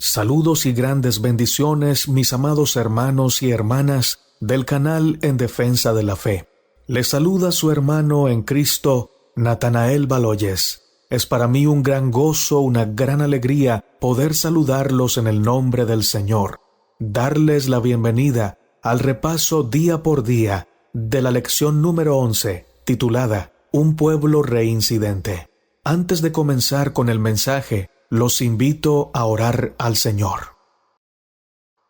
Saludos y grandes bendiciones, mis amados hermanos y hermanas del canal En Defensa de la Fe. Les saluda su hermano en Cristo, Natanael Baloyes. Es para mí un gran gozo, una gran alegría poder saludarlos en el nombre del Señor, darles la bienvenida al repaso día por día de la lección número 11, titulada Un pueblo reincidente. Antes de comenzar con el mensaje, los invito a orar al Señor.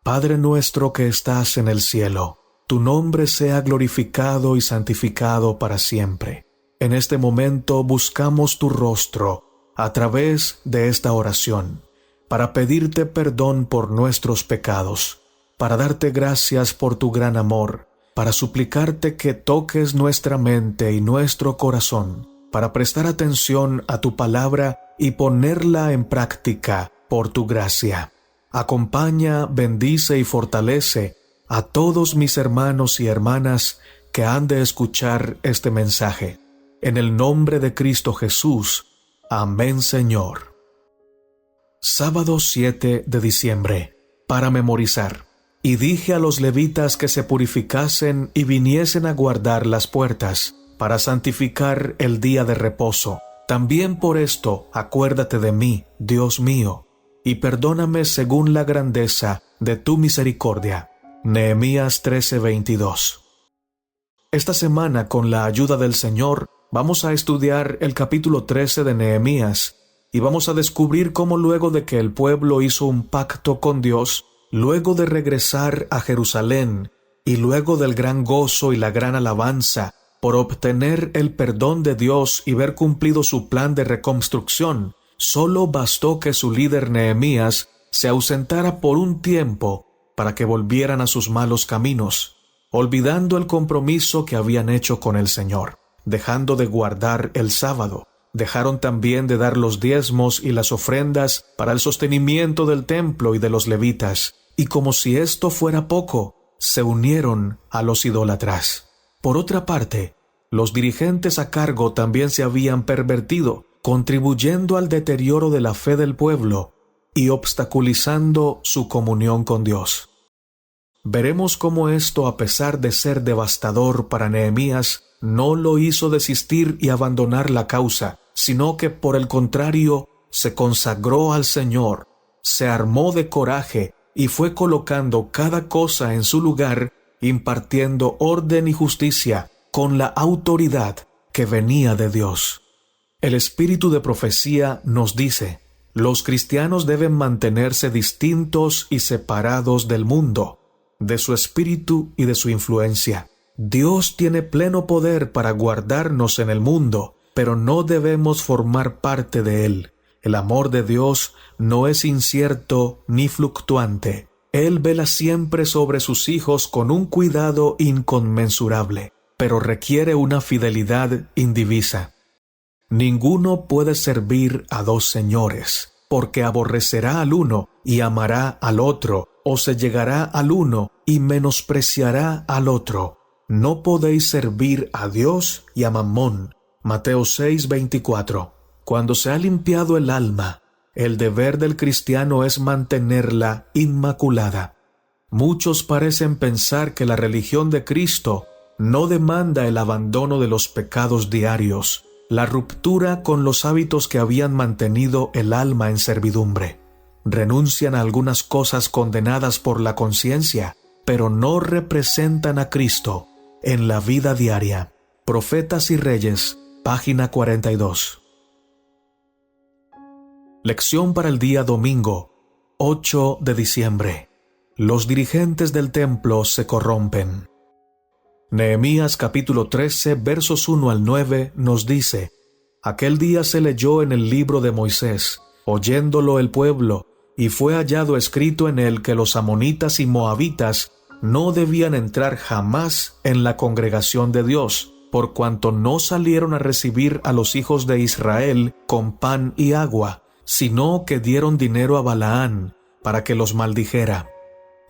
Padre nuestro que estás en el cielo, tu nombre sea glorificado y santificado para siempre. En este momento buscamos tu rostro a través de esta oración, para pedirte perdón por nuestros pecados, para darte gracias por tu gran amor, para suplicarte que toques nuestra mente y nuestro corazón, para prestar atención a tu palabra y ponerla en práctica por tu gracia. Acompaña, bendice y fortalece a todos mis hermanos y hermanas que han de escuchar este mensaje. En el nombre de Cristo Jesús. Amén, Señor. Sábado 7 de diciembre. Para memorizar. Y dije a los levitas que se purificasen y viniesen a guardar las puertas, para santificar el día de reposo. También por esto acuérdate de mí, Dios mío, y perdóname según la grandeza de tu misericordia. Nehemías 13:22. Esta semana, con la ayuda del Señor, vamos a estudiar el capítulo 13 de Nehemías, y vamos a descubrir cómo luego de que el pueblo hizo un pacto con Dios, luego de regresar a Jerusalén, y luego del gran gozo y la gran alabanza, por obtener el perdón de Dios y ver cumplido su plan de reconstrucción, solo bastó que su líder Nehemías se ausentara por un tiempo para que volvieran a sus malos caminos, olvidando el compromiso que habían hecho con el Señor, dejando de guardar el sábado. Dejaron también de dar los diezmos y las ofrendas para el sostenimiento del templo y de los levitas, y como si esto fuera poco, se unieron a los idólatras. Por otra parte, los dirigentes a cargo también se habían pervertido, contribuyendo al deterioro de la fe del pueblo y obstaculizando su comunión con Dios. Veremos cómo esto, a pesar de ser devastador para Nehemías, no lo hizo desistir y abandonar la causa, sino que por el contrario se consagró al Señor, se armó de coraje y fue colocando cada cosa en su lugar, impartiendo orden y justicia con la autoridad que venía de Dios. El espíritu de profecía nos dice: los cristianos deben mantenerse distintos y separados del mundo, de su espíritu y de su influencia. Dios tiene pleno poder para guardarnos en el mundo, pero no debemos formar parte de él. El amor de Dios no es incierto ni fluctuante. Él vela siempre sobre sus hijos con un cuidado inconmensurable, pero requiere una fidelidad indivisa. Ninguno puede servir a dos señores, porque aborrecerá al uno y amará al otro, o se llegará al uno y menospreciará al otro. No podéis servir a Dios y a Mamón. Mateo 6:24. Cuando se ha limpiado el alma, el deber del cristiano es mantenerla inmaculada. Muchos parecen pensar que la religión de Cristo no demanda el abandono de los pecados diarios, la ruptura con los hábitos que habían mantenido el alma en servidumbre. Renuncian a algunas cosas condenadas por la conciencia, pero no representan a Cristo en la vida diaria. Profetas y Reyes, página 42. Lección para el día domingo, 8 de diciembre. Los dirigentes del templo se corrompen. Nehemías capítulo 13, versos 1 al 9 nos dice: Aquel día se leyó en el libro de Moisés, oyéndolo el pueblo, y fue hallado escrito en él que los amonitas y moabitas no debían entrar jamás en la congregación de Dios, por cuanto no salieron a recibir a los hijos de Israel con pan y agua, sino que dieron dinero a Balaán para que los maldijera.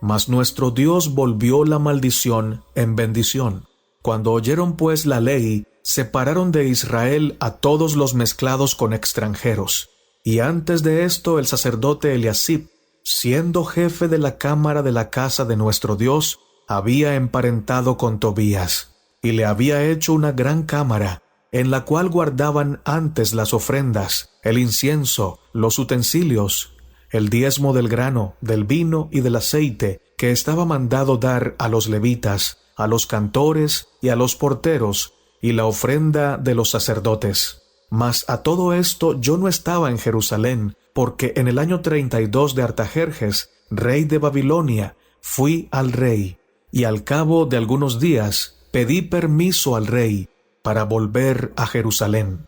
Mas nuestro Dios volvió la maldición en bendición. Cuando oyeron pues la ley, separaron de Israel a todos los mezclados con extranjeros. Y antes de esto el sacerdote Eliasib siendo jefe de la cámara de la casa de nuestro Dios, había emparentado con Tobías, y le había hecho una gran cámara, en la cual guardaban antes las ofrendas, el incienso, los utensilios, el diezmo del grano, del vino y del aceite, que estaba mandado dar a los levitas, a los cantores y a los porteros, y la ofrenda de los sacerdotes. Mas a todo esto yo no estaba en Jerusalén, porque en el año 32 de Artajerjes, rey de Babilonia, fui al rey, y al cabo de algunos días pedí permiso al rey para volver a Jerusalén.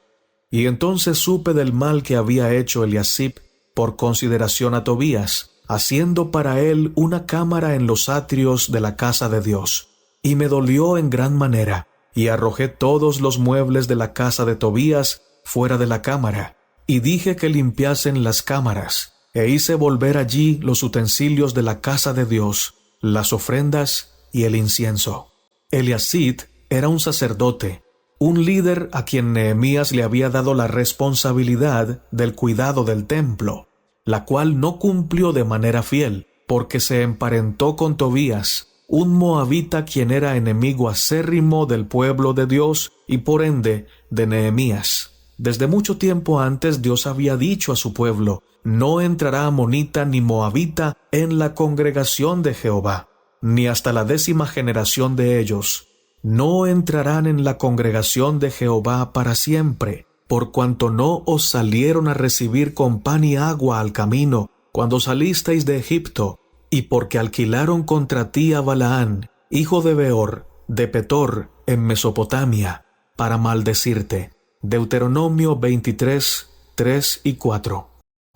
Y entonces supe del mal que había hecho Eliasib por consideración a Tobías, haciendo para él una cámara en los atrios de la casa de Dios. Y me dolió en gran manera, y arrojé todos los muebles de la casa de Tobías fuera de la cámara, y dije que limpiasen las cámaras, e hice volver allí los utensilios de la casa de Dios, las ofrendas y el incienso. Eliasib era un sacerdote, un líder a quien Nehemías le había dado la responsabilidad del cuidado del templo, la cual no cumplió de manera fiel, porque se emparentó con Tobías, un moabita quien era enemigo acérrimo del pueblo de Dios y por ende de Nehemías. Desde mucho tiempo antes Dios había dicho a su pueblo: no entrará amonita ni moabita en la congregación de Jehová, ni hasta la 10ª generación de ellos. No entrarán en la congregación de Jehová para siempre, por cuanto no os salieron a recibir con pan y agua al camino, cuando salisteis de Egipto, y porque alquilaron contra ti a Balaán, hijo de Beor, de Petor, en Mesopotamia, para maldecirte. Deuteronomio 23, 3 y 4.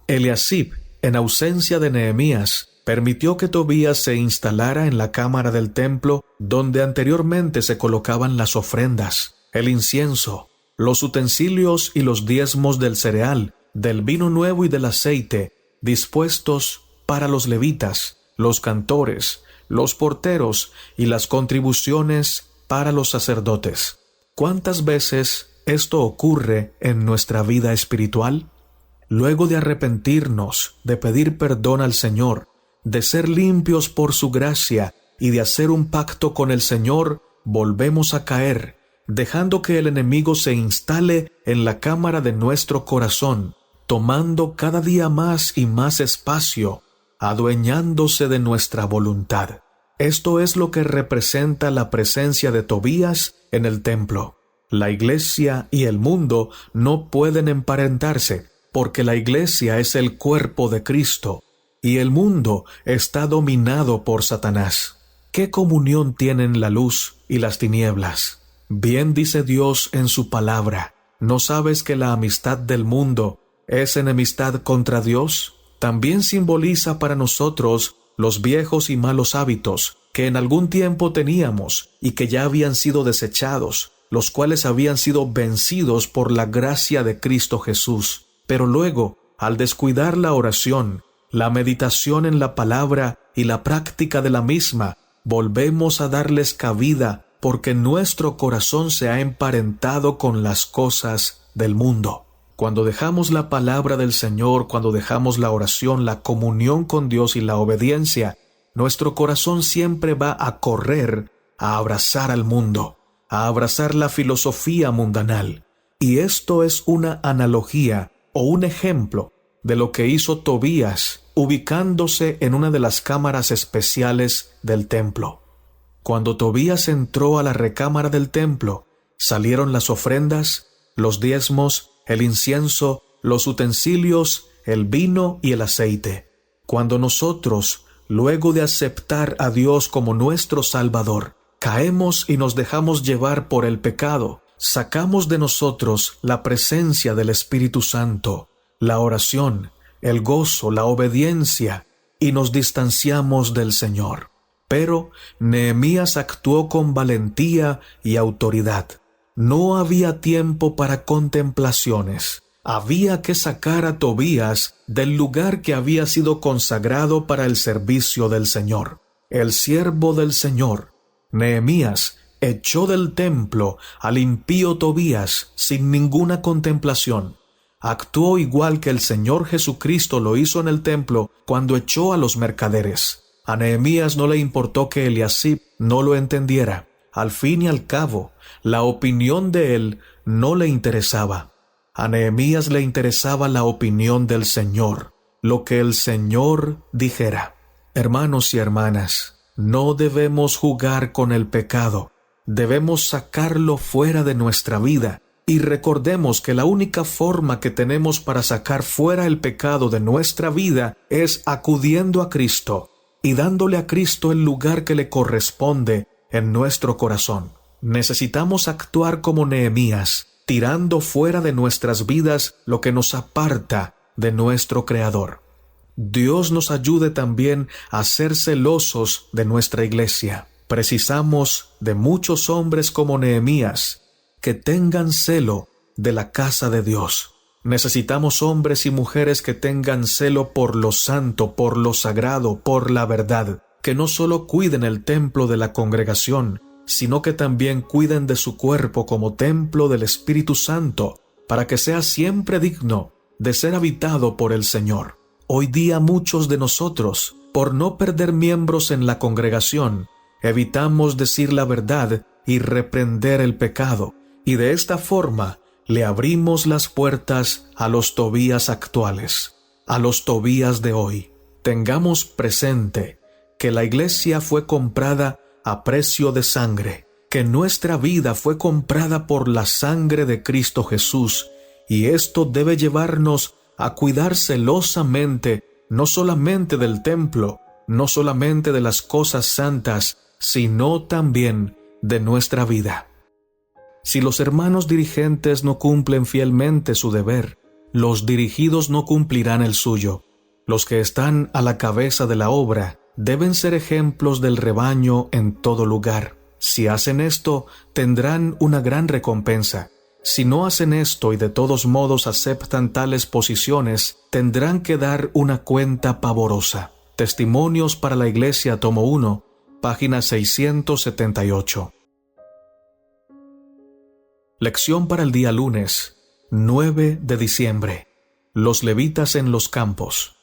Eliasib, en ausencia de Nehemías, permitió que Tobías se instalara en la cámara del templo donde anteriormente se colocaban las ofrendas, el incienso, los utensilios y los diezmos del cereal, del vino nuevo y del aceite, dispuestos para los levitas, los cantores, los porteros y las contribuciones para los sacerdotes. ¿Cuántas veces esto ocurre en nuestra vida espiritual? Luego de arrepentirnos, de pedir perdón al Señor, de ser limpios por su gracia y de hacer un pacto con el Señor, volvemos a caer, dejando que el enemigo se instale en la cámara de nuestro corazón, tomando cada día más y más espacio, adueñándose de nuestra voluntad. Esto es lo que representa la presencia de Tobías en el templo. La iglesia y el mundo no pueden emparentarse, porque la iglesia es el cuerpo de Cristo, y el mundo está dominado por Satanás. ¿Qué comunión tienen la luz y las tinieblas? Bien dice Dios en su palabra: ¿no sabes que la amistad del mundo es enemistad contra Dios? También simboliza para nosotros los viejos y malos hábitos que en algún tiempo teníamos y que ya habían sido desechados, los cuales habían sido vencidos por la gracia de Cristo Jesús. Pero luego, al descuidar la oración, la meditación en la palabra y la práctica de la misma, volvemos a darles cabida porque nuestro corazón se ha emparentado con las cosas del mundo. Cuando dejamos la palabra del Señor, cuando dejamos la oración, la comunión con Dios y la obediencia, nuestro corazón siempre va a correr a abrazar al mundo, a abrazar la filosofía mundanal. Y esto es una analogía o un ejemplo de lo que hizo Tobías ubicándose en una de las cámaras especiales del templo. Cuando Tobías entró a la recámara del templo, salieron las ofrendas, los diezmos, el incienso, los utensilios, el vino y el aceite. Cuando nosotros, luego de aceptar a Dios como nuestro Salvador, caemos y nos dejamos llevar por el pecado, sacamos de nosotros la presencia del Espíritu Santo, la oración, el gozo, la obediencia, y nos distanciamos del Señor. Pero Nehemías actuó con valentía y autoridad. No había tiempo para contemplaciones. Había que sacar a Tobías del lugar que había sido consagrado para el servicio del Señor. El siervo del Señor, Nehemías, echó del templo al impío Tobías sin ninguna contemplación. Actuó igual que el Señor Jesucristo lo hizo en el templo cuando echó a los mercaderes. A Nehemías no le importó que Eliasib no lo entendiera. Al fin y al cabo, la opinión de él no le interesaba. A Nehemías le interesaba la opinión del Señor, lo que el Señor dijera. Hermanos y hermanas, no debemos jugar con el pecado. Debemos sacarlo fuera de nuestra vida. Y recordemos que la única forma que tenemos para sacar fuera el pecado de nuestra vida es acudiendo a Cristo y dándole a Cristo el lugar que le corresponde en nuestro corazón. Necesitamos actuar como Nehemías, tirando fuera de nuestras vidas lo que nos aparta de nuestro Creador. Dios nos ayude también a ser celosos de nuestra iglesia. Precisamos de muchos hombres como Nehemías que tengan celo de la casa de Dios. Necesitamos hombres y mujeres que tengan celo por lo santo, por lo sagrado, por la verdad, que no solo cuiden el templo de la congregación, sino que también cuiden de su cuerpo como templo del Espíritu Santo, para que sea siempre digno de ser habitado por el Señor. Hoy día muchos de nosotros, por no perder miembros en la congregación, evitamos decir la verdad y reprender el pecado, y de esta forma le abrimos las puertas a los Tobías actuales, a los Tobías de hoy. Tengamos presente que la iglesia fue comprada a precio de sangre, que nuestra vida fue comprada por la sangre de Cristo Jesús, y esto debe llevarnos a cuidar celosamente no solamente del templo, no solamente de las cosas santas, sino también de nuestra vida. Si los hermanos dirigentes no cumplen fielmente su deber, los dirigidos no cumplirán el suyo. Los que están a la cabeza de la obra deben ser ejemplos del rebaño en todo lugar. Si hacen esto, tendrán una gran recompensa. Si no hacen esto y de todos modos aceptan tales posiciones, tendrán que dar una cuenta pavorosa. Testimonios para la Iglesia, tomo 1, página 678. Lección para el día lunes, 9 de diciembre. Los levitas en los campos.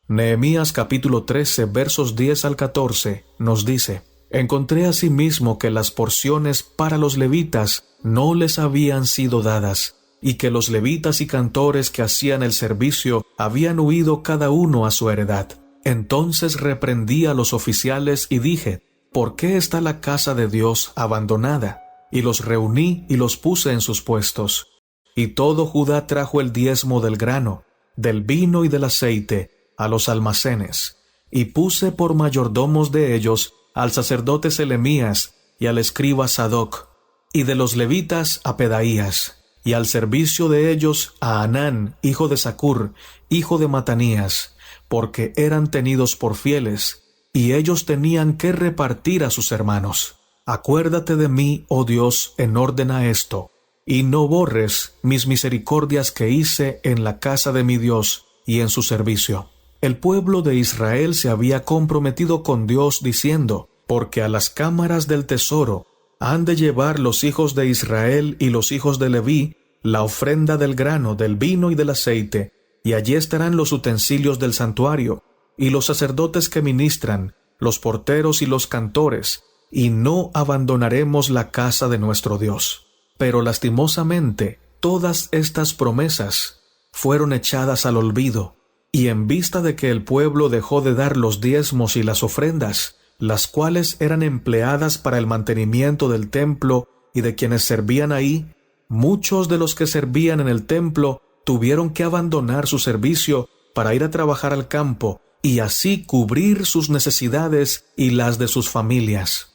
Nehemías capítulo 13, versos 10 al 14, nos dice: Encontré asimismo que las porciones para los levitas no les habían sido dadas, y que los levitas y cantores que hacían el servicio habían huido cada uno a su heredad. Entonces reprendí a los oficiales y dije: ¿Por qué está la casa de Dios abandonada? Y los reuní y los puse en sus puestos. Y todo Judá trajo el diezmo del grano, del vino y del aceite a los almacenes. Y puse por mayordomos de ellos al sacerdote Selemías y al escriba Sadoc, y de los levitas a Pedaías, y al servicio de ellos a Hanán, hijo de Zacur, hijo de Matanías, porque eran tenidos por fieles, y ellos tenían que repartir a sus hermanos. Acuérdate de mí, oh Dios, en orden a esto, y no borres mis misericordias que hice en la casa de mi Dios y en su servicio. El pueblo de Israel se había comprometido con Dios diciendo: porque a las cámaras del tesoro han de llevar los hijos de Israel y los hijos de Leví la ofrenda del grano, del vino y del aceite, y allí estarán los utensilios del santuario, y los sacerdotes que ministran, los porteros y los cantores, y no abandonaremos la casa de nuestro Dios. Pero lastimosamente, todas estas promesas fueron echadas al olvido, y en vista de que el pueblo dejó de dar los diezmos y las ofrendas, las cuales eran empleadas para el mantenimiento del templo y de quienes servían ahí, muchos de los que servían en el templo tuvieron que abandonar su servicio para ir a trabajar al campo y así cubrir sus necesidades y las de sus familias.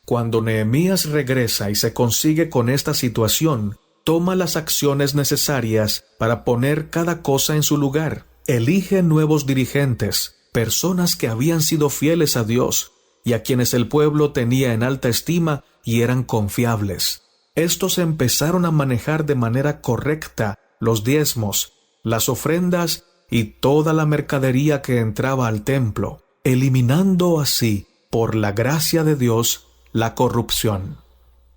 Cuando Nehemías regresa y se consigue con esta situación, toma las acciones necesarias para poner cada cosa en su lugar. Elige nuevos dirigentes, personas que habían sido fieles a Dios y a quienes el pueblo tenía en alta estima y eran confiables. Estos empezaron a manejar de manera correcta los diezmos, las ofrendas y toda la mercadería que entraba al templo, eliminando así, por la gracia de Dios, la corrupción.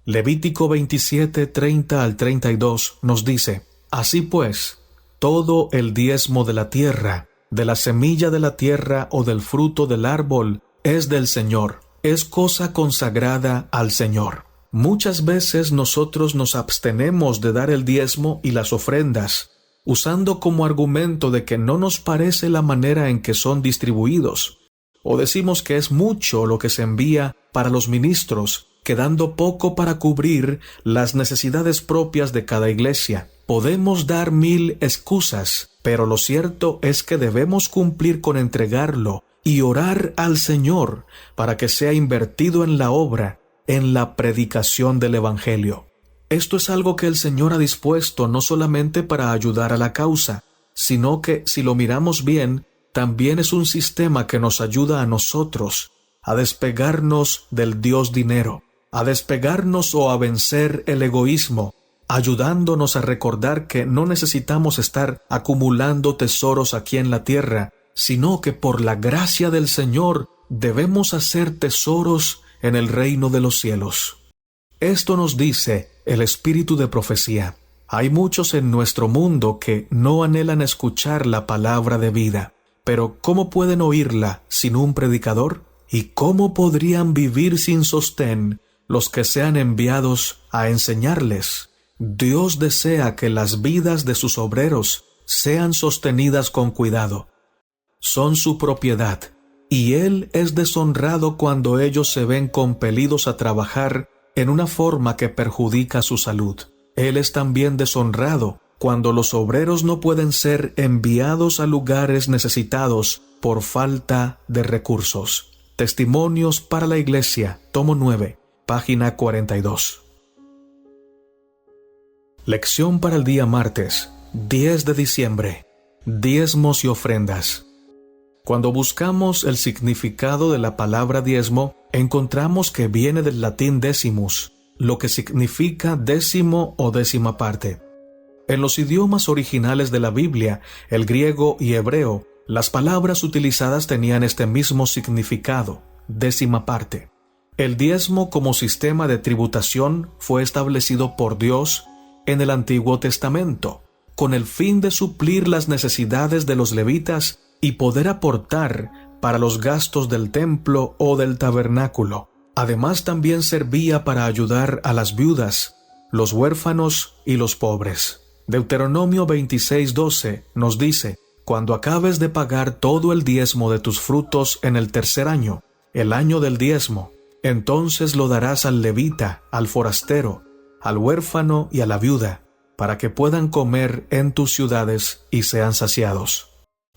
Levítico 27, 30 al 32 nos dice: Así pues, todo el diezmo de la tierra, de la semilla de la tierra o del fruto del árbol, es del Señor, es cosa consagrada al Señor. Muchas veces nosotros nos abstenemos de dar el diezmo y las ofrendas, usando como argumento de que no nos parece la manera en que son distribuidos, o decimos que es mucho lo que se envía para los ministros, quedando poco para cubrir las necesidades propias de cada iglesia. Podemos dar 1000 excusas, pero lo cierto es que debemos cumplir con entregarlo y orar al Señor para que sea invertido en la obra, en la predicación del Evangelio. Esto es algo que el Señor ha dispuesto no solamente para ayudar a la causa, sino que, si lo miramos bien, también es un sistema que nos ayuda a nosotros a despegarnos del Dios dinero, a despegarnos o a vencer el egoísmo, ayudándonos a recordar que no necesitamos estar acumulando tesoros aquí en la tierra, sino que por la gracia del Señor debemos hacer tesoros en el reino de los cielos. Esto nos dice el espíritu de profecía. Hay muchos en nuestro mundo que no anhelan escuchar la palabra de vida, pero ¿cómo pueden oírla sin un predicador? ¿Y cómo podrían vivir sin sostén los que sean enviados a enseñarles? Dios desea que las vidas de sus obreros sean sostenidas con cuidado. Son su propiedad, y Él es deshonrado cuando ellos se ven compelidos a trabajar en una forma que perjudica su salud. Él es también deshonrado cuando los obreros no pueden ser enviados a lugares necesitados por falta de recursos. Testimonios para la Iglesia, tomo 9, página 42. Lección para el día martes, 10 de diciembre. Diezmos y ofrendas. Cuando buscamos el significado de la palabra diezmo, encontramos que viene del latín decimus, lo que significa décimo o décima parte. En los idiomas originales de la Biblia, el griego y hebreo, las palabras utilizadas tenían este mismo significado, décima parte. El diezmo como sistema de tributación fue establecido por Dios en el Antiguo Testamento, con el fin de suplir las necesidades de los levitas y poder aportar para los gastos del templo o del tabernáculo. Además, también servía para ayudar a las viudas, los huérfanos y los pobres. Deuteronomio 26:12 nos dice: cuando acabes de pagar todo el diezmo de tus frutos en el tercer año, el año del diezmo, entonces lo darás al levita, al forastero, al huérfano y a la viuda, para que puedan comer en tus ciudades y sean saciados.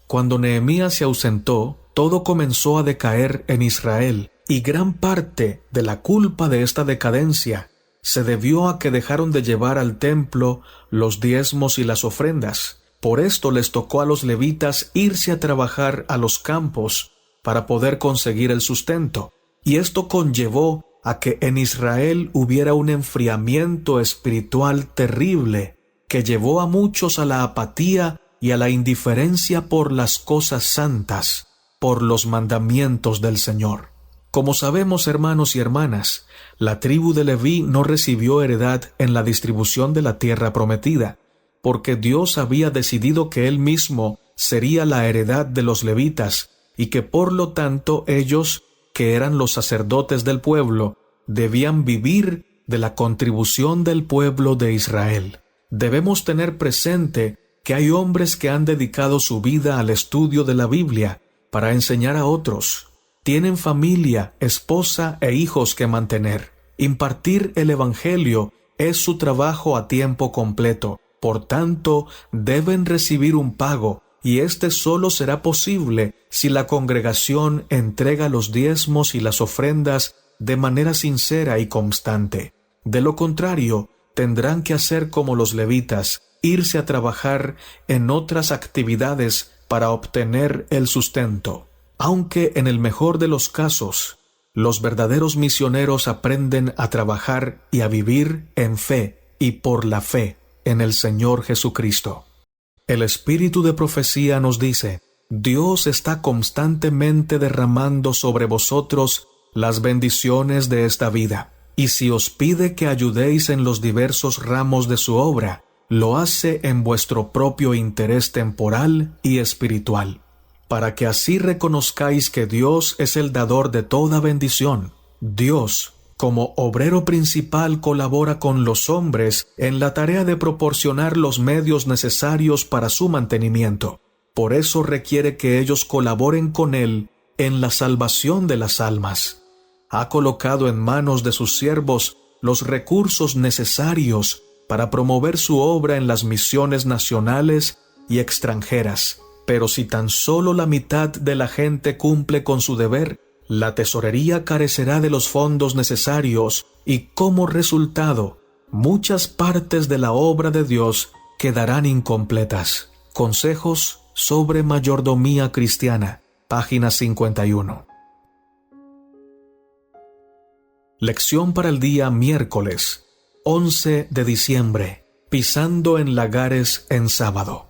Cuando Nehemías se ausentó, todo comenzó a decaer en Israel, y gran parte de la culpa de esta decadencia se debió a que dejaron de llevar al templo los diezmos y las ofrendas. Por esto les tocó a los levitas irse a trabajar a los campos para poder conseguir el sustento, y esto conllevó a que en Israel hubiera un enfriamiento espiritual terrible que llevó a muchos a la apatía y a la indiferencia por las cosas santas, por los mandamientos del Señor. Como sabemos, hermanos y hermanas, la tribu de Leví no recibió heredad en la distribución de la tierra prometida, porque Dios había decidido que Él mismo sería la heredad de los levitas, y que por lo tanto ellos, que eran los sacerdotes del pueblo, debían vivir de la contribución del pueblo de Israel. Debemos tener presente que hay hombres que han dedicado su vida al estudio de la Biblia para enseñar a otros. Tienen familia, esposa e hijos que mantener. Impartir el Evangelio es su trabajo a tiempo completo. Por tanto, deben recibir un pago, y este solo será posible si la congregación entrega los diezmos y las ofrendas de manera sincera y constante. De lo contrario, tendrán que hacer como los levitas, irse a trabajar en otras actividades para obtener el sustento. Aunque en el mejor de los casos, los verdaderos misioneros aprenden a trabajar y a vivir en fe y por la fe en el Señor Jesucristo. El espíritu de profecía nos dice: Dios está constantemente derramando sobre vosotros las bendiciones de esta vida, y si os pide que ayudéis en los diversos ramos de su obra, lo hace en vuestro propio interés temporal y espiritual, para que así reconozcáis que Dios es el dador de toda bendición. Dios, como obrero principal, colabora con los hombres en la tarea de proporcionar los medios necesarios para su mantenimiento. Por eso requiere que ellos colaboren con Él en la salvación de las almas. Ha colocado en manos de sus siervos los recursos necesarios para promover su obra en las misiones nacionales y extranjeras. Pero si tan solo la mitad de la gente cumple con su deber, la tesorería carecerá de los fondos necesarios y, como resultado, muchas partes de la obra de Dios quedarán incompletas. Consejos sobre mayordomía cristiana, página 51. Lección para el día miércoles, 11 de diciembre. Pisando en lagares en sábado.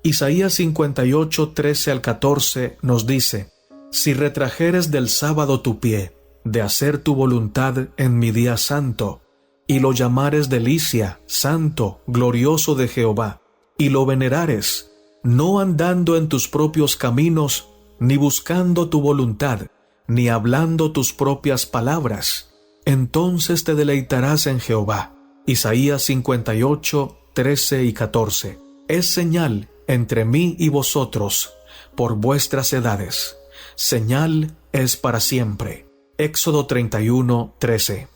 Isaías 58, 13 al 14 nos dice: Si retrajeres del sábado tu pie, de hacer tu voluntad en mi día santo, y lo llamares delicia, santo, glorioso de Jehová, y lo venerares, no andando en tus propios caminos, ni buscando tu voluntad, ni hablando tus propias palabras, entonces te deleitarás en Jehová. Isaías 58, 13 y 14. Es señal entre mí y vosotros, por vuestras edades. Señal es para siempre. Éxodo 31, 13.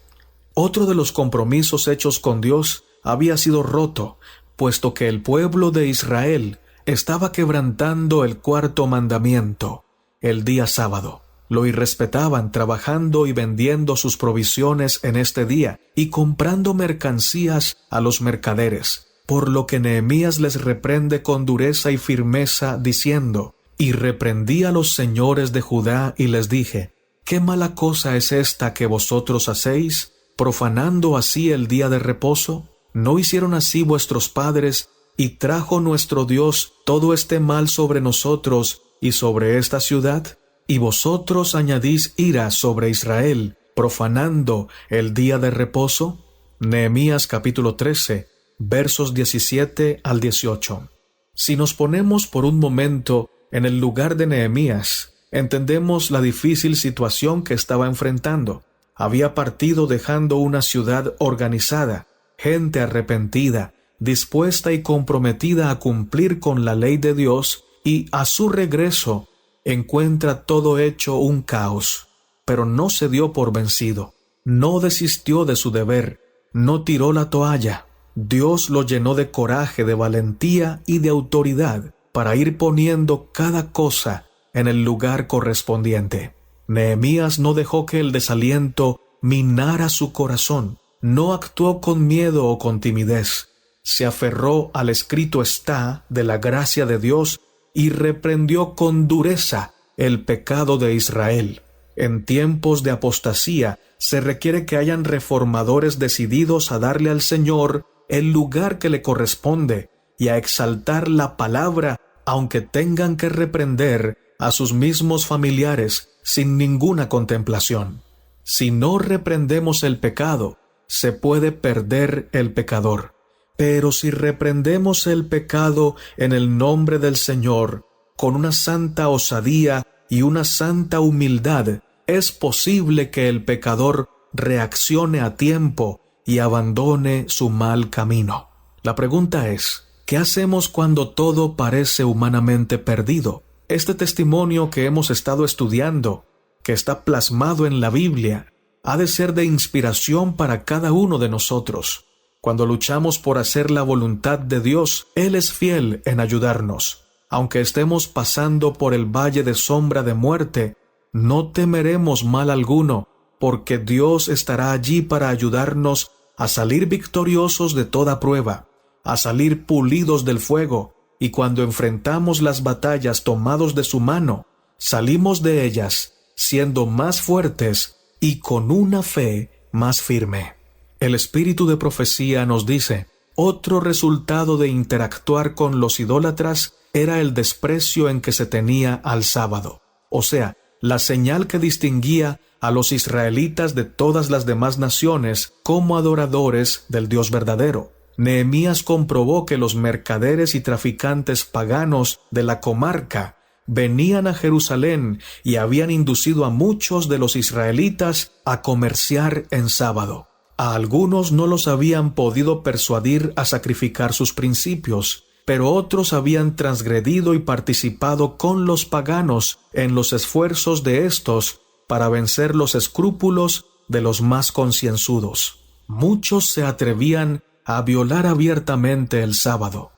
Otro de los compromisos hechos con Dios había sido roto, puesto que el pueblo de Israel estaba quebrantando el cuarto mandamiento, el día sábado. Lo irrespetaban trabajando y vendiendo sus provisiones en este día y comprando mercancías a los mercaderes, por lo que Nehemías les reprende con dureza y firmeza, diciendo: Y reprendí a los señores de Judá y les dije: ¿Qué mala cosa es esta que vosotros hacéis, profanando así el día de reposo? ¿No hicieron así vuestros padres, y trajo nuestro Dios todo este mal sobre nosotros y sobre esta ciudad? Y vosotros añadís ira sobre Israel, profanando el día de reposo. Nehemías capítulo 13, versos 17 al 18. Si nos ponemos por un momento en el lugar de Nehemías, entendemos la difícil situación que estaba enfrentando. Había partido dejando una ciudad organizada, gente arrepentida, dispuesta y comprometida a cumplir con la ley de Dios, y a su regreso encuentra todo hecho un caos. Pero no se dio por vencido, no desistió de su deber, no tiró la toalla. Dios lo llenó de coraje, de valentía y de autoridad para ir poniendo cada cosa en el lugar correspondiente. Nehemías no dejó que el desaliento minara su corazón, no actuó con miedo o con timidez, se aferró al escrito está de la gracia de Dios y reprendió con dureza el pecado de Israel. En tiempos de apostasía se requiere que hayan reformadores decididos a darle al Señor el lugar que le corresponde y a exaltar la palabra, aunque tengan que reprender a sus mismos familiares sin ninguna contemplación. Si no reprendemos el pecado, se puede perder el pecador. Pero si reprendemos el pecado en el nombre del Señor, con una santa osadía y una santa humildad, es posible que el pecador reaccione a tiempo y abandone su mal camino. La pregunta es: ¿qué hacemos cuando todo parece humanamente perdido? Este testimonio que hemos estado estudiando, que está plasmado en la Biblia, ha de ser de inspiración para cada uno de nosotros. Cuando luchamos por hacer la voluntad de Dios, Él es fiel en ayudarnos. Aunque estemos pasando por el valle de sombra de muerte, no temeremos mal alguno, porque Dios estará allí para ayudarnos a salir victoriosos de toda prueba, a salir pulidos del fuego, y cuando enfrentamos las batallas tomados de su mano, salimos de ellas siendo más fuertes y con una fe más firme. El espíritu de profecía nos dice: otro resultado de interactuar con los idólatras era el desprecio en que se tenía al sábado, o sea, la señal que distinguía a los israelitas de todas las demás naciones como adoradores del Dios verdadero. Nehemías comprobó que los mercaderes y traficantes paganos de la comarca venían a Jerusalén y habían inducido a muchos de los israelitas a comerciar en sábado. A algunos no los habían podido persuadir a sacrificar sus principios, pero otros habían transgredido y participado con los paganos en los esfuerzos de éstos para vencer los escrúpulos de los más concienzudos. Muchos se atrevían a violar abiertamente el sábado.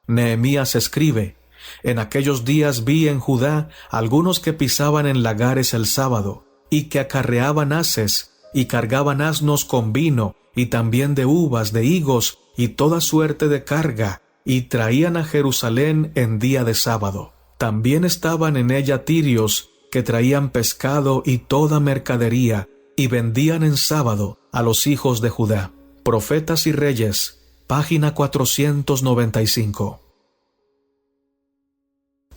Nehemías escribe: en aquellos días vi en Judá algunos que pisaban en lagares el sábado, y que acarreaban haces, y cargaban asnos con vino, y también de uvas, de higos, y toda suerte de carga, y traían a Jerusalén en día de sábado. También estaban en ella tirios, que traían pescado y toda mercadería, y vendían en sábado a los hijos de Judá. Profetas y Reyes, página 495.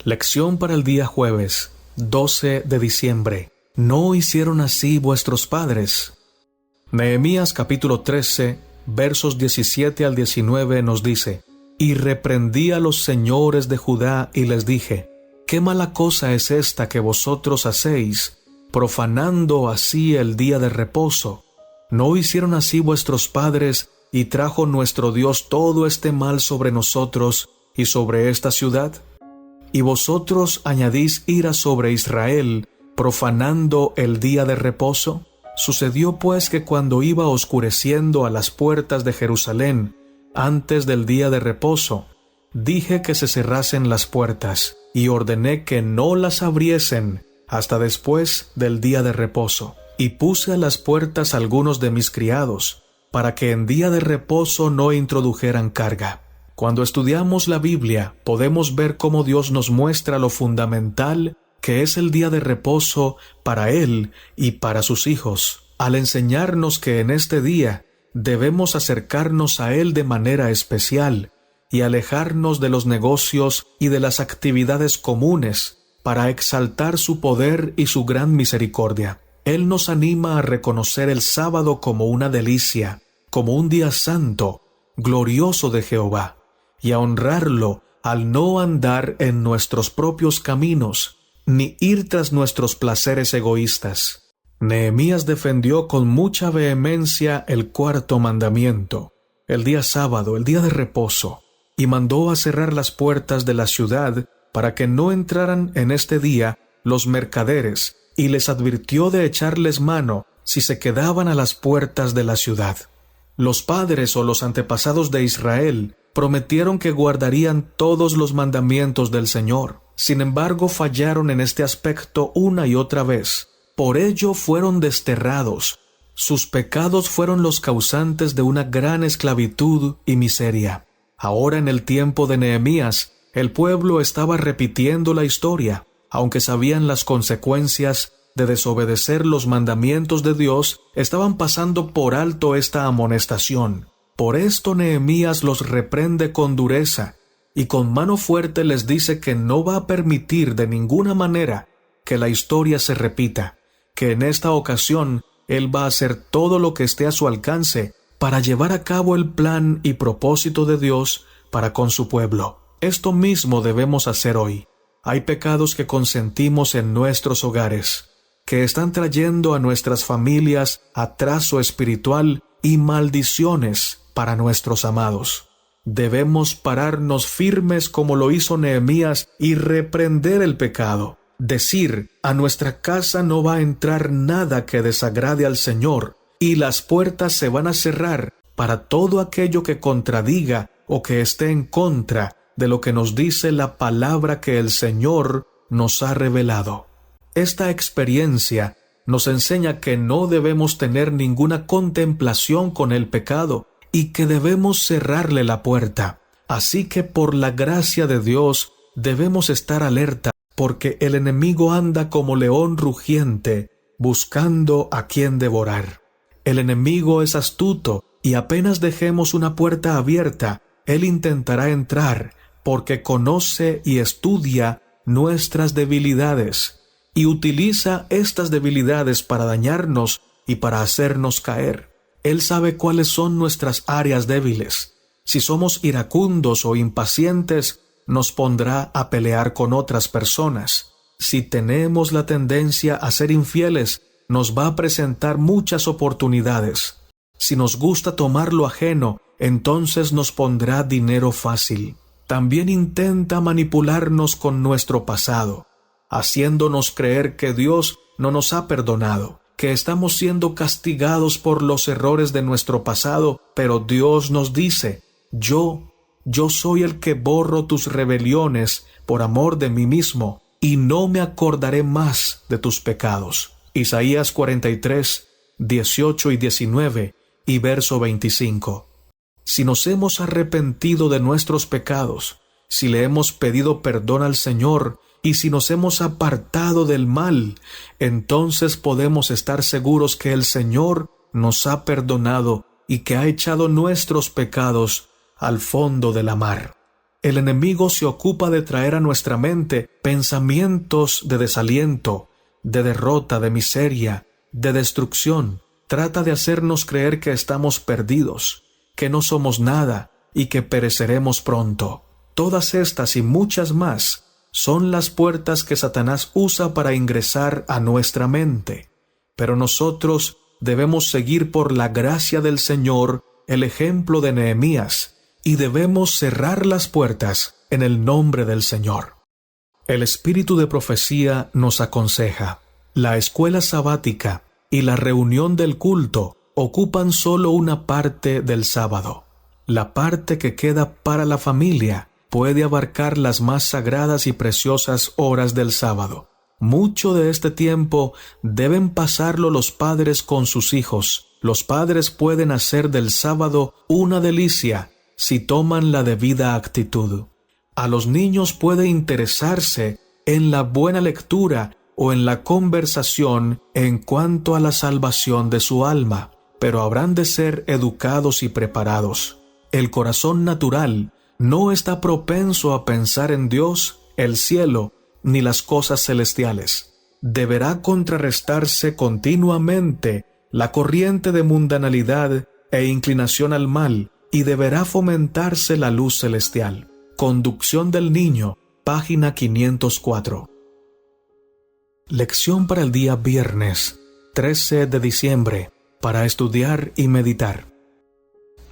Lección para el día jueves, 12 de diciembre. ¿No hicieron así vuestros padres? Nehemías capítulo 13, versos 17 al 19 nos dice: Y reprendí a los señores de Judá y les dije: ¿Qué mala cosa es esta que vosotros hacéis, profanando así el día de reposo? ¿No hicieron así vuestros padres, y trajo nuestro Dios todo este mal sobre nosotros y sobre esta ciudad? Y vosotros añadís ira sobre Israel, profanando el día de reposo. Sucedió pues que cuando iba oscureciendo a las puertas de Jerusalén, antes del día de reposo, dije que se cerrasen las puertas, y ordené que no las abriesen hasta después del día de reposo. Y puse a las puertas algunos de mis criados, para que en día de reposo no introdujeran carga. Cuando estudiamos la Biblia, podemos ver cómo Dios nos muestra lo fundamental que es el día de reposo para Él y para sus hijos, al enseñarnos que en este día debemos acercarnos a Él de manera especial y alejarnos de los negocios y de las actividades comunes para exaltar su poder y su gran misericordia. Él nos anima a reconocer el sábado como una delicia, como un día santo, glorioso de Jehová, y a honrarlo al no andar en nuestros propios caminos, ni ir tras nuestros placeres egoístas. Nehemías defendió con mucha vehemencia el cuarto mandamiento, el día sábado, el día de reposo, y mandó a cerrar las puertas de la ciudad para que no entraran en este día los mercaderes, y les advirtió de echarles mano si se quedaban a las puertas de la ciudad. Los padres o los antepasados de Israel prometieron que guardarían todos los mandamientos del Señor. Sin embargo, fallaron en este aspecto una y otra vez. Por ello fueron desterrados. Sus pecados fueron los causantes de una gran esclavitud y miseria. Ahora, en el tiempo de Nehemías, el pueblo estaba repitiendo la historia, aunque sabían las consecuencias de desobedecer los mandamientos de Dios, estaban pasando por alto esta amonestación. Por esto Nehemías los reprende con dureza, y con mano fuerte les dice que no va a permitir de ninguna manera que la historia se repita, que en esta ocasión él va a hacer todo lo que esté a su alcance para llevar a cabo el plan y propósito de Dios para con su pueblo. Esto mismo debemos hacer hoy. Hay pecados que consentimos en nuestros hogares, que están trayendo a nuestras familias atraso espiritual y maldiciones para nuestros amados. Debemos pararnos firmes como lo hizo Nehemías y reprender el pecado. Decir: a nuestra casa no va a entrar nada que desagrade al Señor, y las puertas se van a cerrar para todo aquello que contradiga o que esté en contra de lo que nos dice la palabra que el Señor nos ha revelado. Esta experiencia nos enseña que no debemos tener ninguna contemplación con el pecado y que debemos cerrarle la puerta. Así que por la gracia de Dios debemos estar alerta, porque el enemigo anda como león rugiente, buscando a quien devorar. El enemigo es astuto y apenas dejemos una puerta abierta, él intentará entrar, porque conoce y estudia nuestras debilidades y utiliza estas debilidades para dañarnos y para hacernos caer. Él sabe cuáles son nuestras áreas débiles Si somos iracundos o impacientes, nos pondrá a pelear con otras personas. Si tenemos la tendencia a ser infieles, nos va a presentar muchas oportunidades. Si nos gusta tomar lo ajeno, entonces nos pondrá dinero fácil. También intenta manipularnos con nuestro pasado, haciéndonos creer que Dios no nos ha perdonado, que estamos siendo castigados por los errores de nuestro pasado, pero Dios nos dice: Yo soy el que borro tus rebeliones por amor de mí mismo, y no me acordaré más de tus pecados. Isaías 43, 18 y 19 y verso 25. Si nos hemos arrepentido de nuestros pecados, si le hemos pedido perdón al Señor, y si nos hemos apartado del mal, entonces podemos estar seguros que el Señor nos ha perdonado y que ha echado nuestros pecados al fondo de la mar. El enemigo se ocupa de traer a nuestra mente pensamientos de desaliento, de derrota, de miseria, de destrucción. Trata de hacernos creer que estamos perdidos, que no somos nada y que pereceremos pronto. Todas estas y muchas más son las puertas que Satanás usa para ingresar a nuestra mente. Pero nosotros debemos seguir por la gracia del Señor el ejemplo de Nehemías, y debemos cerrar las puertas en el nombre del Señor. El espíritu de profecía nos aconseja: la escuela sabática y la reunión del culto ocupan solo una parte del sábado. La parte que queda para la familia puede abarcar las más sagradas y preciosas horas del sábado. Mucho de este tiempo deben pasarlo los padres con sus hijos. Los padres pueden hacer del sábado una delicia si toman la debida actitud. A los niños puede interesarse en la buena lectura o en la conversación en cuanto a la salvación de su alma, pero habrán de ser educados y preparados. El corazón natural no está propenso a pensar en Dios, el cielo, ni las cosas celestiales. Deberá contrarrestarse continuamente la corriente de mundanalidad e inclinación al mal, y deberá fomentarse la luz celestial. Conducción del niño, página 504. Lección para el día viernes, 13 de diciembre, para estudiar y meditar.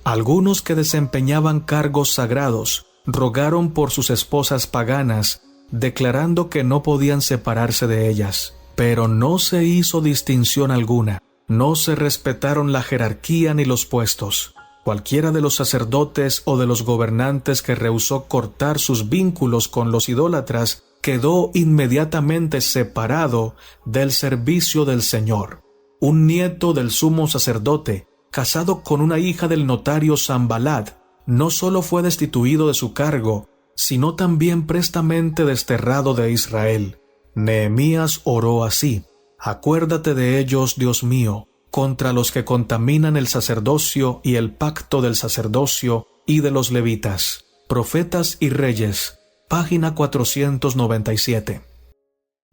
Algunos que desempeñaban cargos sagrados rogaron por sus esposas paganas, declarando que no podían separarse de ellas. Pero no se hizo distinción alguna, no se respetaron la jerarquía ni los puestos. Cualquiera de los sacerdotes o de los gobernantes que rehusó cortar sus vínculos con los idólatras quedó inmediatamente separado del servicio del Señor. Un nieto del sumo sacerdote, casado con una hija del notario Sanbalat, no solo fue destituido de su cargo, sino también prestamente desterrado de Israel. Nehemías oró así: Acuérdate de ellos, Dios mío, contra los que contaminan el sacerdocio y el pacto del sacerdocio y de los levitas. Profetas y Reyes, página 497.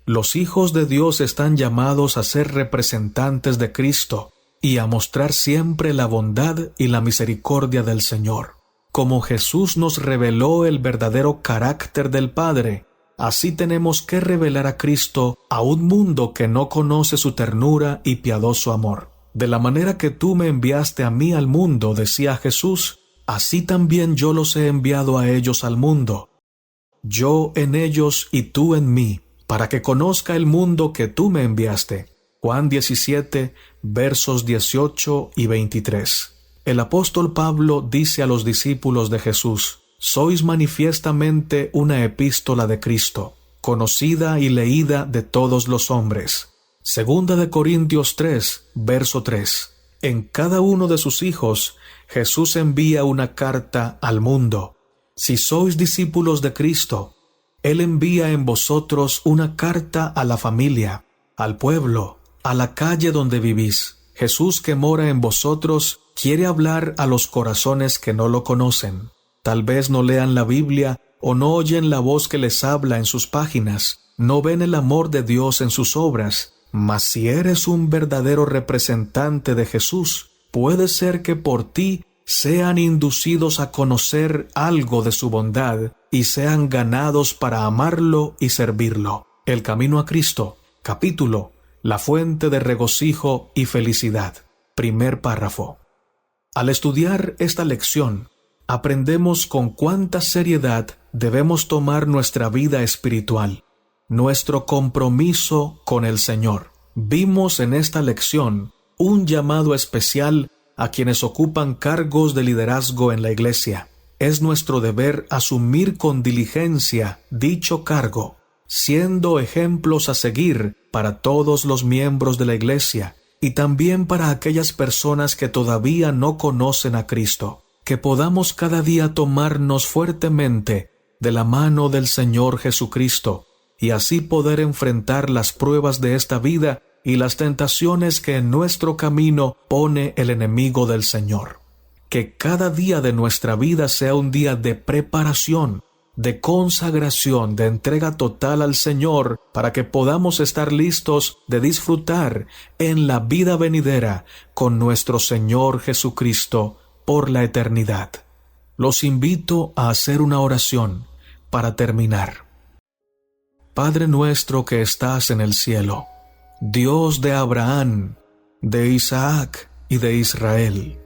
Los hijos de Dios están llamados a ser representantes de Cristo y a mostrar siempre la bondad y la misericordia del Señor. Como Jesús nos reveló el verdadero carácter del Padre, así tenemos que revelar a Cristo a un mundo que no conoce su ternura y piadoso amor. De la manera que tú me enviaste a mí al mundo, decía Jesús, así también yo los he enviado a ellos al mundo. Yo en ellos y tú en mí, para que conozca el mundo que tú me enviaste. Juan 17, versos 18 y 23. El apóstol Pablo dice a los discípulos de Jesús: sois manifiestamente una epístola de Cristo, conocida y leída de todos los hombres. Segunda de Corintios 3, verso 3. En cada uno de sus hijos, Jesús envía una carta al mundo. Si sois discípulos de Cristo, Él envía en vosotros una carta a la familia, al pueblo, a la calle donde vivís. Jesús que mora en vosotros quiere hablar a los corazones que no lo conocen. Tal vez no lean la Biblia o no oyen la voz que les habla en sus páginas, no ven el amor de Dios en sus obras, mas si eres un verdadero representante de Jesús, puede ser que por ti sean inducidos a conocer algo de su bondad y sean ganados para amarlo y servirlo. El camino a Cristo, capítulo, la fuente de regocijo y felicidad. Primer párrafo. Al estudiar esta lección, aprendemos con cuánta seriedad debemos tomar nuestra vida espiritual, nuestro compromiso con el Señor. Vimos en esta lección un llamado especial a quienes ocupan cargos de liderazgo en la Iglesia. Es nuestro deber asumir con diligencia dicho cargo, siendo ejemplos a seguir para todos los miembros de la Iglesia y también para aquellas personas que todavía no conocen a Cristo. Que podamos cada día tomarnos fuertemente de la mano del Señor Jesucristo y así poder enfrentar las pruebas de esta vida y las tentaciones que en nuestro camino pone el enemigo del Señor. Que cada día de nuestra vida sea un día de preparación, de consagración, de entrega total al Señor, para que podamos estar listos de disfrutar en la vida venidera con nuestro Señor Jesucristo por la eternidad. Los invito a hacer una oración para terminar. Padre nuestro que estás en el cielo, Dios de Abraham, de Isaac y de Israel,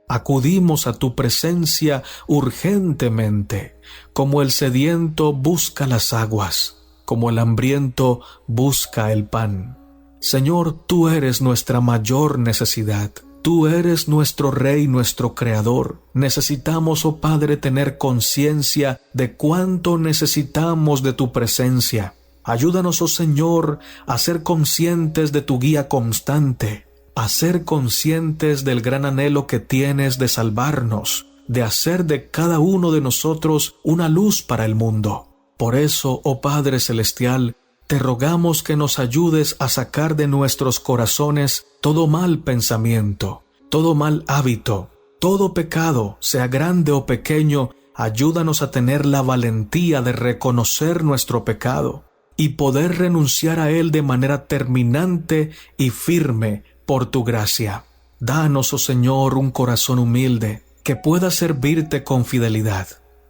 acudimos a tu presencia urgentemente, como el sediento busca las aguas, como el hambriento busca el pan. Señor, tú eres nuestra mayor necesidad. Tú eres nuestro Rey, nuestro Creador. Necesitamos, oh Padre, tener conciencia de cuánto necesitamos de tu presencia. Ayúdanos, oh Señor, a ser conscientes de tu guía constante, a ser conscientes del gran anhelo que tienes de salvarnos, de hacer de cada uno de nosotros una luz para el mundo. Por eso, oh Padre Celestial, te rogamos que nos ayudes a sacar de nuestros corazones todo mal pensamiento, todo mal hábito, todo pecado, sea grande o pequeño. Ayúdanos a tener la valentía de reconocer nuestro pecado y poder renunciar a él de manera terminante y firme por tu gracia. Danos, oh Señor, un corazón humilde que pueda servirte con fidelidad.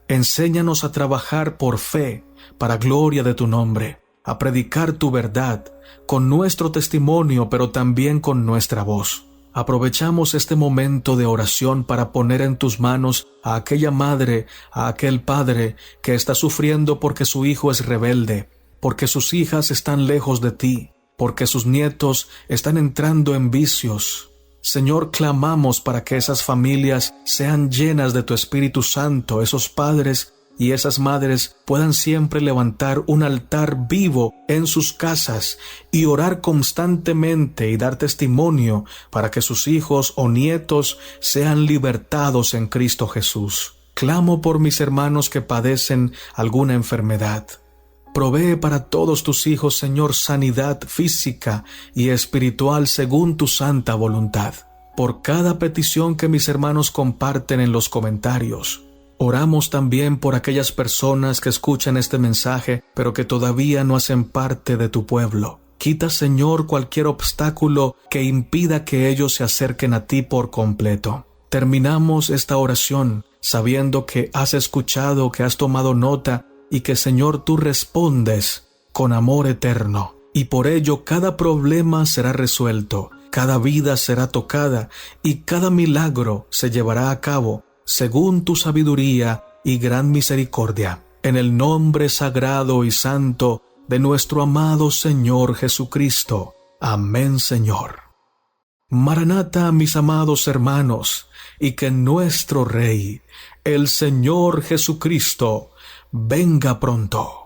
Enséñanos a trabajar por fe, para gloria de tu nombre, a predicar tu verdad, con nuestro testimonio, pero también con nuestra voz. Aprovechamos este momento de oración para poner en tus manos a aquella madre, a aquel padre que está sufriendo porque su hijo es rebelde, porque sus hijas están lejos de ti, porque sus nietos están entrando en vicios. Señor, clamamos para que esas familias sean llenas de tu Espíritu Santo, esos padres y esas madres puedan siempre levantar un altar vivo en sus casas y orar constantemente y dar testimonio para que sus hijos o nietos sean libertados en Cristo Jesús. Clamo por mis hermanos que padecen alguna enfermedad. Provee para todos tus hijos, Señor, sanidad física y espiritual según tu santa voluntad. Por cada petición que mis hermanos comparten en los comentarios, oramos también por aquellas personas que escuchan este mensaje, pero que todavía no hacen parte de tu pueblo. Quita, Señor, cualquier obstáculo que impida que ellos se acerquen a ti por completo. Terminamos esta oración sabiendo que has escuchado, que has tomado nota y que, Señor, tú respondes con amor eterno. Y por ello cada problema será resuelto, cada vida será tocada y cada milagro se llevará a cabo según tu sabiduría y gran misericordia, en el nombre sagrado y santo de nuestro amado Señor Jesucristo. Amén, Señor. Maranata, mis amados hermanos, y que nuestro Rey, el Señor Jesucristo, venga pronto.